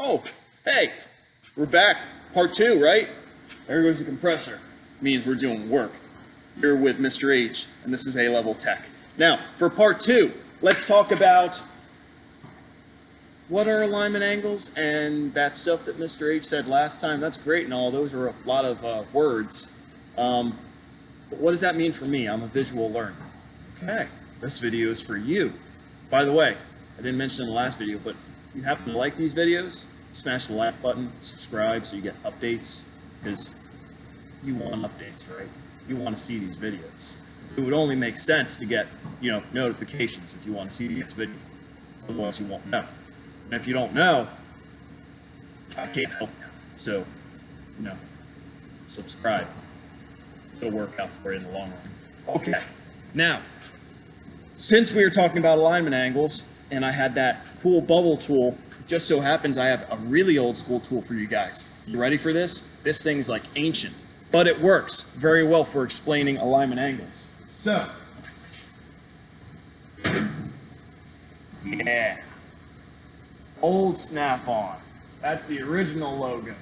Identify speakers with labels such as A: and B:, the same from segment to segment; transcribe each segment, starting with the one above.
A: Oh, hey, we're back. Part 2, right? There goes the compressor. Means we're doing work. Here with Mr. H, and this is A-Level Tech. Now, for part 2, let's talk about what are alignment angles and that stuff that Mr. H said last time. That's great and all. Those are a lot of words. But what does that mean for me? I'm a visual learner. Okay, this video is for you. By the way, I didn't mention in the last video, but if you happen to like these videos, smash the like button, subscribe so you get updates, because you want updates, right? You want to see these videos. It would only make sense to get, notifications if you want to see these videos. Otherwise, you won't know. And if you don't know, I can't help you. So, subscribe. It'll work out for you in the long run. Okay. Now, since we were talking about alignment angles, and I had that cool bubble tool, it just so happens I have a really old school tool for you guys. You ready for this? This thing's like ancient, but it works very well for explaining alignment angles. So, yeah, old SnapOn. That's the original logo.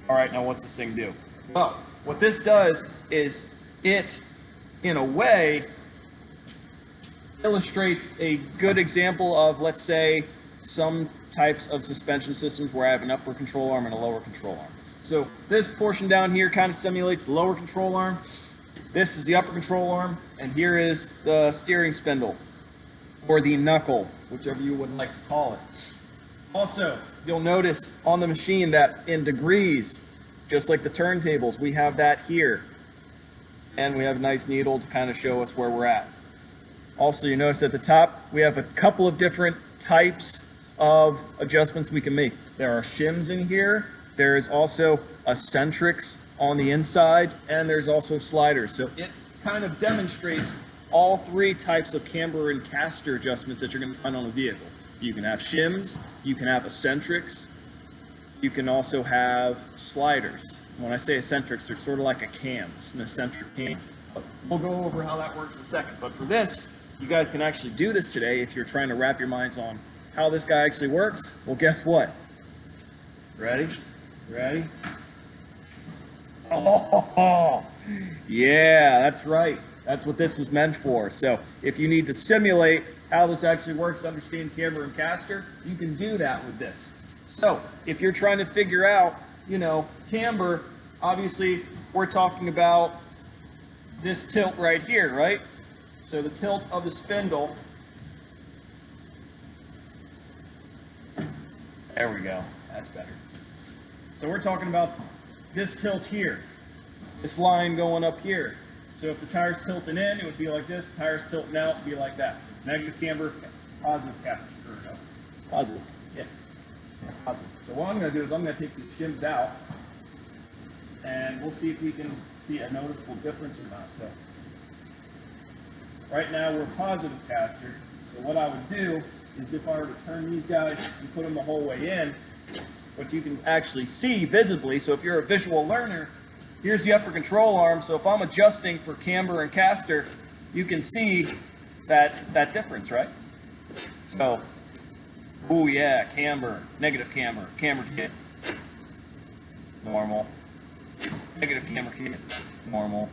A: All right, now what's this thing do? Well, what this does is it, in a way, illustrates a good example of, let's say, some types of suspension systems where I have an upper control arm and a lower control arm. So this portion down here kind of simulates the lower control arm. This is the upper control arm, and here is the steering spindle, or the knuckle, whichever you would like to call it. Also, you'll notice on the machine that in degrees, just like the turntables, we have that here. And we have a nice needle to kind of show us where we're at. Also, you notice at the top, we have a couple of different types of adjustments we can make. There are shims in here. There is also eccentrics on the inside, and there's also sliders. So it kind of demonstrates all three types of camber and caster adjustments that you're going to find on a vehicle. You can have shims, you can have eccentrics, you can also have sliders. When I say eccentrics, they're sort of like a cam. It's an eccentric cam. But we'll go over how that works in a second. But for this, you guys can actually do this today if you're trying to wrap your minds on how this guy actually works. Well, guess what? Ready? Ready? Oh, yeah, that's right. That's what this was meant for. So if you need to simulate how this actually works to understand camber and caster, you can do that with this. So if you're trying to figure out, camber, obviously we're talking about this tilt right here, right? So the tilt of the spindle. There we go. That's better. So we're talking about this tilt here. This line going up here. So if the tire's tilting in, it would be like this. If the tire's tilting out, it would be like that. So negative camber, positive caster. Positive. Yeah. Positive. So what I'm going to do is I'm going to take these shims out, and we'll see if we can see a noticeable difference or not. So right now we're positive caster. So what I would do is if I were to turn these guys and put them the whole way in, what you can actually see visibly, so if you're a visual learner, here's the upper control arm. So if I'm adjusting for camber and caster, you can see that difference, right? So, oh yeah, camber, negative camber, camber kit, normal, negative camber kit, normal.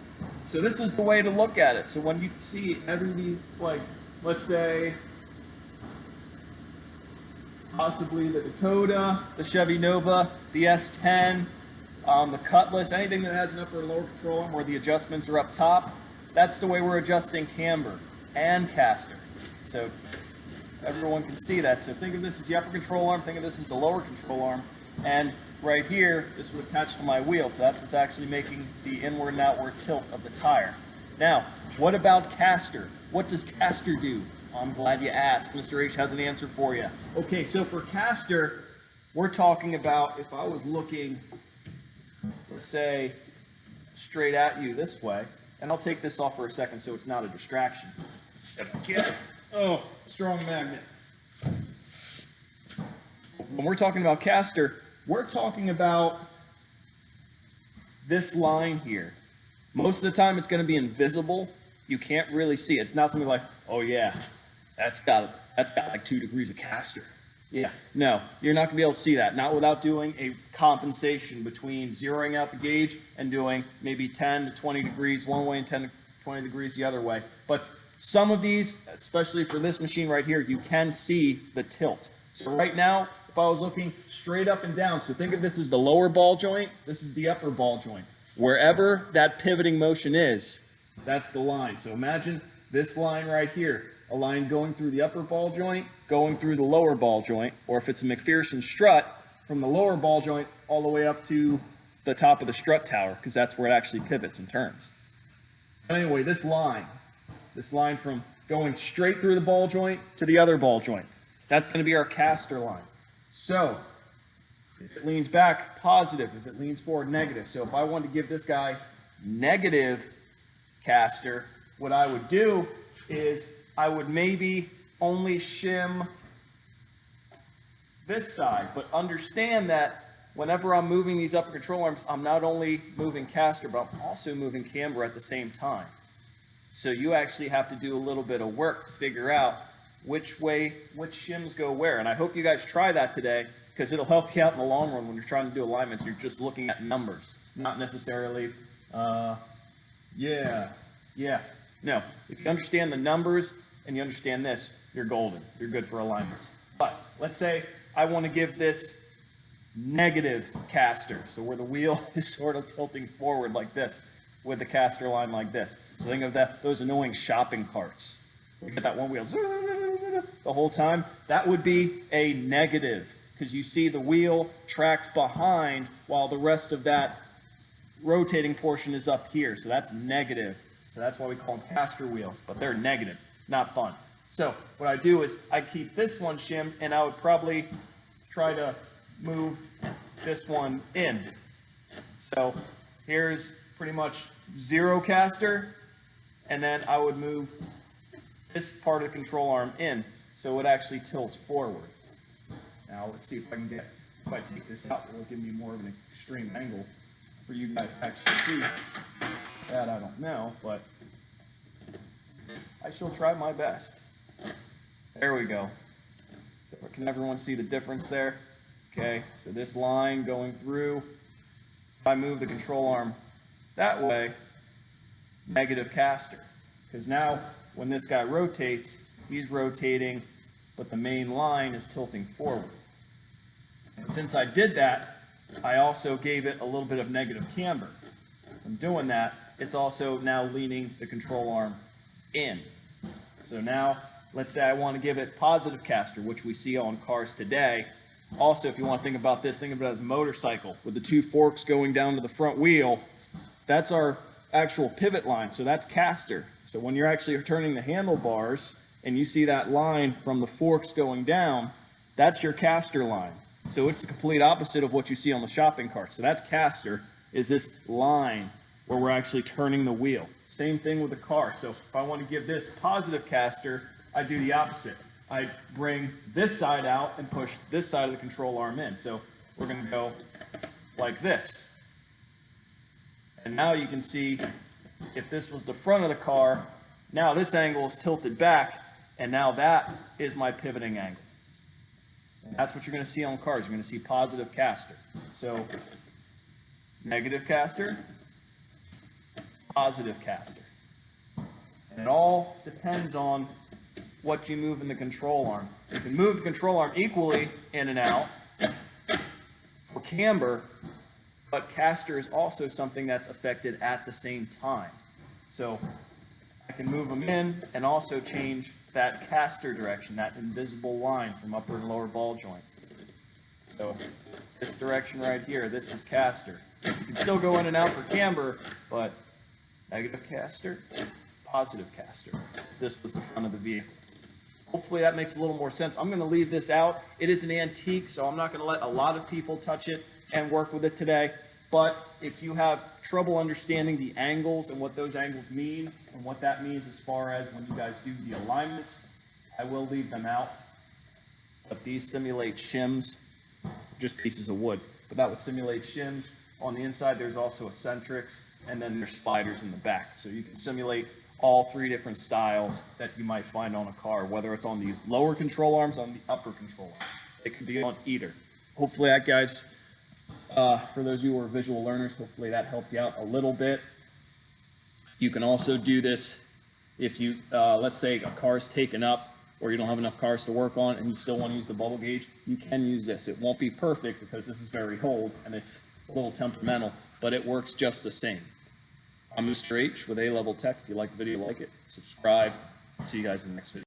A: So this is the way to look at it. So when you see every, like, let's say, possibly the Dakota, the Chevy Nova, the S10, the Cutlass, anything that has an upper and lower control arm where the adjustments are up top, that's the way we're adjusting camber and caster. So everyone can see that. So think of this as the upper control arm, think of this as the lower control arm, and right here, this would attach to my wheel, so that's what's actually making the inward and outward tilt of the tire. Now, what about caster? What does caster do? I'm glad you asked. Mr. H has an answer for you. Okay, so for caster, we're talking about if I was looking, let's say, straight at you this way, and I'll take this off for a second so it's not a distraction. Oh, strong magnet. When we're talking about caster, we're talking about this line here. Most of the time it's going to be invisible. You can't really see it. It's not something like, oh yeah, that's got like 2 degrees of caster. Yeah, no, you're not going to be able to see that. Not without doing a compensation between zeroing out the gauge and doing maybe 10 to 20 degrees one way and 10 to 20 degrees the other way. But some of these, especially for this machine right here, you can see the tilt. So right now, if I was looking straight up and down, so think of this as the lower ball joint, this is the upper ball joint. Wherever that pivoting motion is, that's the line. So imagine this line right here, a line going through the upper ball joint, going through the lower ball joint, or if it's a McPherson strut, from the lower ball joint all the way up to the top of the strut tower, because that's where it actually pivots and turns. But anyway, this line from going straight through the ball joint to the other ball joint, that's going to be our caster line. So if it leans back, positive. If it leans forward, negative. So if I wanted to give this guy negative caster, what I would do is I would maybe only shim this side, but understand that whenever I'm moving these upper control arms, I'm not only moving caster, but I'm also moving camber at the same time. So you actually have to do a little bit of work to figure out which shims go where. And I hope you guys try that today, because it'll help you out in the long run when you're trying to do alignments. You're just looking at numbers, not necessarily, no. If you understand the numbers and you understand this, you're golden. You're good for alignments. But let's say I want to give this negative caster, so where the wheel is sort of tilting forward like this, with the caster line like this. So think of those annoying shopping carts. You get that one wheel the whole time. That would be a negative, because you see the wheel tracks behind while the rest of that rotating portion is up here. So that's negative. So that's why we call them caster wheels, but they're negative, not fun. So what I do is I keep this one shimmed, and I would probably try to move this one in. So here's pretty much zero caster, and then I would move this part of the control arm in, so it actually tilts forward. Now let's see if I can get, if I take this out, it'll give me more of an extreme angle for you guys to actually see. That I don't know, but I shall try my best. There we go. So can everyone see the difference there? Okay, so this line going through, if I move the control arm that way, negative caster. Because now when this guy rotates, he's rotating, but the main line is tilting forward. And since I did that, I also gave it a little bit of negative camber. From doing that, it's also now leaning the control arm in. So now, let's say I want to give it positive caster, which we see on cars today. Also, if you want to think about this, think of it as a motorcycle with the two forks going down to the front wheel. That's our actual pivot line, so that's caster. So when you're actually turning the handlebars and you see that line from the forks going down, that's your caster line. So it's the complete opposite of what you see on the shopping cart. So that's caster, is this line where we're actually turning the wheel. Same thing with the car. So if I want to give this positive caster, I do the opposite. I bring this side out and push this side of the control arm in. So we're going to go like this. And now you can see, if this was the front of the car, now this angle is tilted back, and now that is my pivoting angle. And that's what you're going to see on cars. You're going to see positive caster. So negative caster, positive caster. And it all depends on what you move in the control arm. You can move the control arm equally in and out for camber, but caster is also something that's affected at the same time. So I can move them in and also change that caster direction, that invisible line from upper and lower ball joint. So this direction right here, this is caster. You can still go in and out for camber, but negative caster, positive caster. This was the front of the vehicle. Hopefully that makes a little more sense. I'm going to leave this out. It is an antique, so I'm not going to let a lot of people touch it and work with it today. But if you have trouble understanding the angles and what those angles mean and what that means as far as when you guys do the alignments, I will leave them out. But these simulate shims, just pieces of wood. But that would simulate shims. On the inside, there's also eccentrics, and then there's sliders in the back. So you can simulate all three different styles that you might find on a car, whether it's on the lower control arms, on the upper control arms. It could be on either. Hopefully that, guys, for those of you who are visual learners, hopefully that helped you out a little bit. You can also do this if you, let's say a car's taken up or you don't have enough cars to work on and you still want to use the bubble gauge, you can use this. It won't be perfect because this is very old and it's a little temperamental, but it works just the same. I'm Mr. H with A-Level Tech. If you like the video, like it, subscribe. See you guys in the next video.